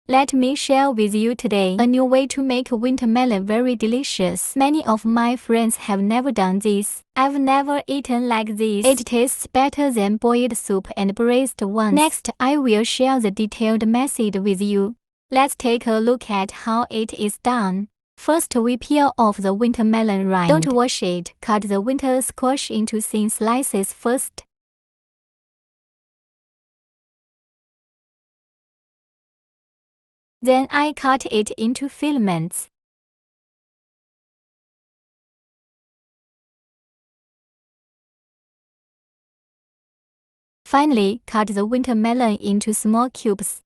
Let me share with you today a new way to make winter melon very delicious. Many of my friends have never done this. I've never eaten like this. It tastes better than boiled soup and braised ones. Next, I will share the detailed method with you. Let's take a look at how it is done. First, we peel off the winter melon rind. Don't wash it. Cut the winter squash into thin slices first. Then I cut it into filaments. Finally, cut the winter melon into small cubes.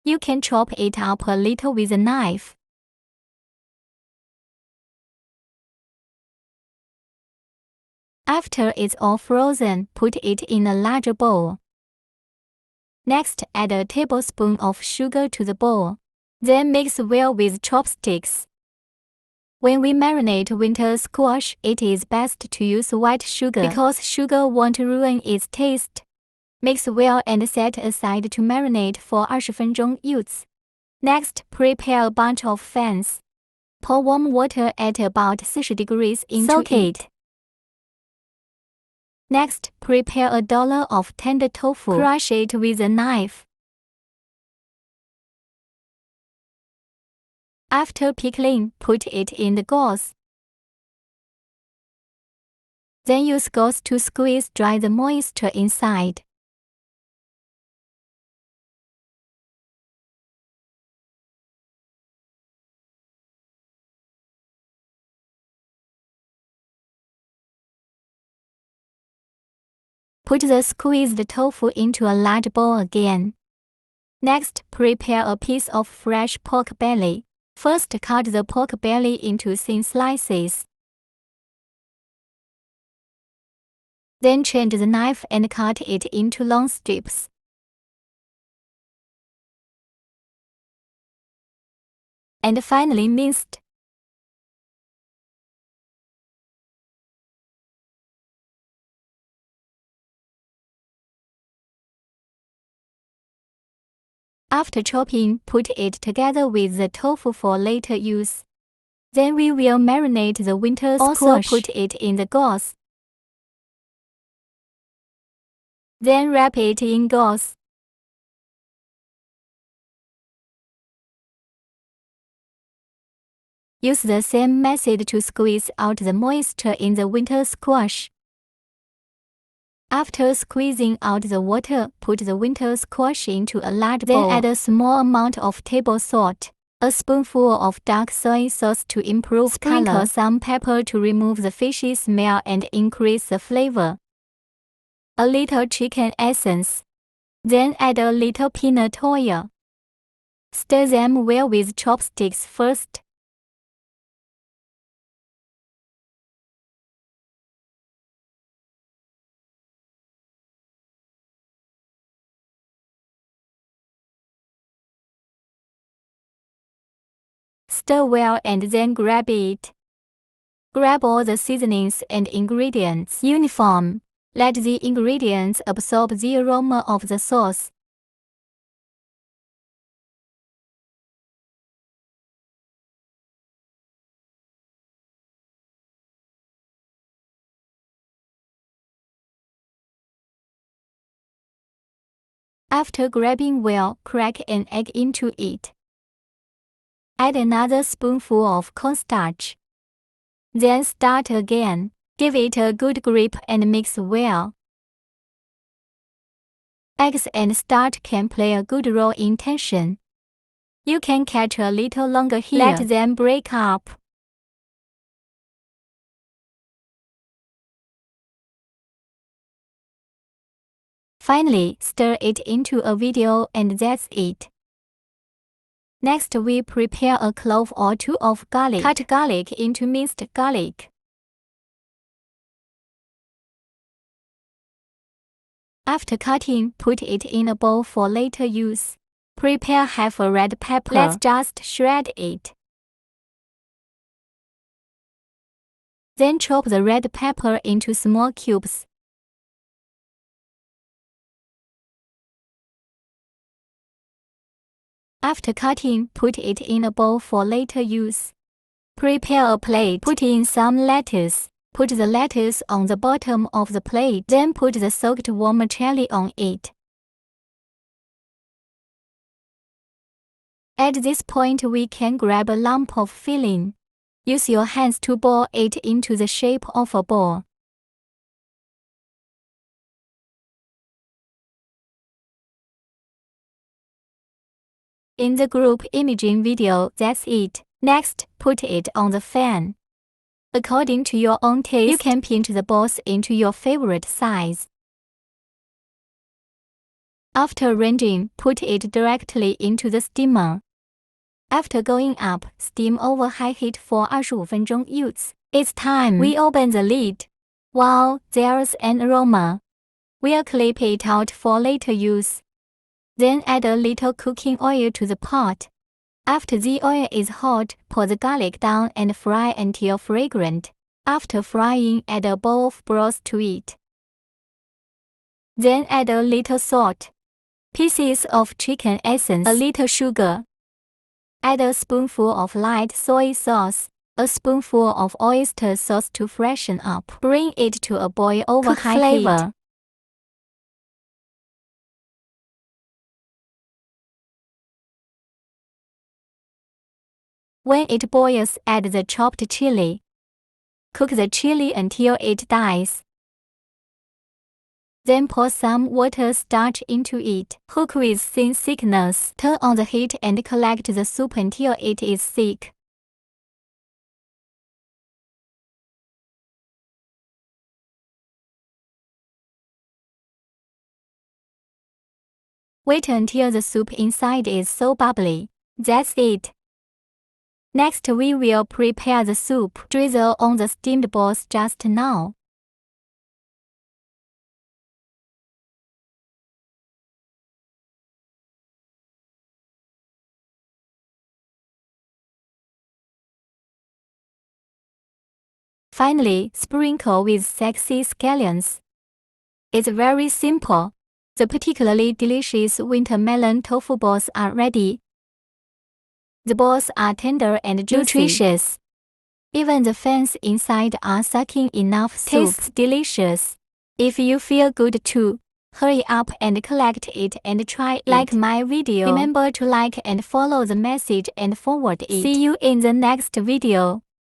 You can chop it up a little with a knife. After it's all frozen, put it in a larger bowl. Next, add a tablespoon of sugar to the bowl. Then mix well with chopsticks. When we marinate winter squash, it is best to use white sugar because sugar won't ruin its taste. Mix well and set aside to marinate for 20分钟 use. Next, prepare a bunch of fans. Pour warm water at about 40 degrees into it. Next, prepare a dollar of tender tofu. Crush it with a knife. After pickling, put it in the gauze. Then use gauze to squeeze dry the moisture inside. Put the squeezed tofu into a large bowl again. Next, prepare a piece of fresh pork belly. First, cut the pork belly into thin slices. Then change the knife and cut it into long strips. And finally minced. After chopping, put it together with the tofu for later use. Then we will marinate the winter squash. Also put it in the gauze. Then wrap it in gauze. Use the same method to squeeze out the moisture in the winter squash. After squeezing out the water, put the winter squash into a large bowl. Then add a small amount of table salt, a spoonful of dark soy sauce to improve color. Sprinkle some pepper to remove the fishy smell and increase the flavor. A little chicken essence. Then add a little peanut oil. Stir them well with chopsticks first. Stir well and then grab it. Grab all the seasonings and ingredients uniform. Let the ingredients absorb the aroma of the sauce. After grabbing well, crack an egg into it. Add another spoonful of cornstarch. Then start again. Give it a good grip and mix well. Eggs and starch can play a good role in tension. You can catch a little longer here. Let them break up. Finally, stir it into a video and that's it. Next, we prepare a clove or two of garlic. Cut garlic into minced garlic. After cutting, put it in a bowl for later use. Prepare half a red pepper. Let's just shred it. Then chop the red pepper into small cubes. After cutting, put it in a bowl for later use. Prepare a plate. Put in some lettuce. Put the lettuce on the bottom of the plate, then put the soaked vermicelli on it. At this point, we can grab a lump of filling. Use your hands to ball it into the shape of a ball. In the group imaging video, that's it. Next, put it on the fan. According to your own taste, you can pinch the balls into your favorite size. After arranging, put it directly into the steamer. After going up, steam over high heat for 25分钟 use. It's time. We open the lid. Wow, there's an aroma. We'll clip it out for later use. Then add a little cooking oil to the pot. After the oil is hot, pour the garlic down and fry until fragrant. After frying, add a bowl of broth to it. Then add a little salt, pieces of chicken essence, a little sugar. Add a spoonful of light soy sauce, a spoonful of oyster sauce to freshen up. Bring it to a boil over high heat. When it boils, add the chopped chili. Cook the chili until it dies. Then pour some water starch into it. Cook with thin thickness. Turn on the heat and collect the soup until it is thick. Wait until the soup inside is so bubbly. That's it. Next, we will prepare the soup. Drizzle on the steamed balls just now. Finally, sprinkle with sexy scallions. It's very simple. The particularly delicious winter melon tofu balls are ready. The balls are tender and juicy. Nutritious. Even the fans inside are sucking enough soup. Tastes delicious. If you feel good too, hurry up and collect it and try it. Like my video. Remember to like and follow the message and forward it. See you in the next video.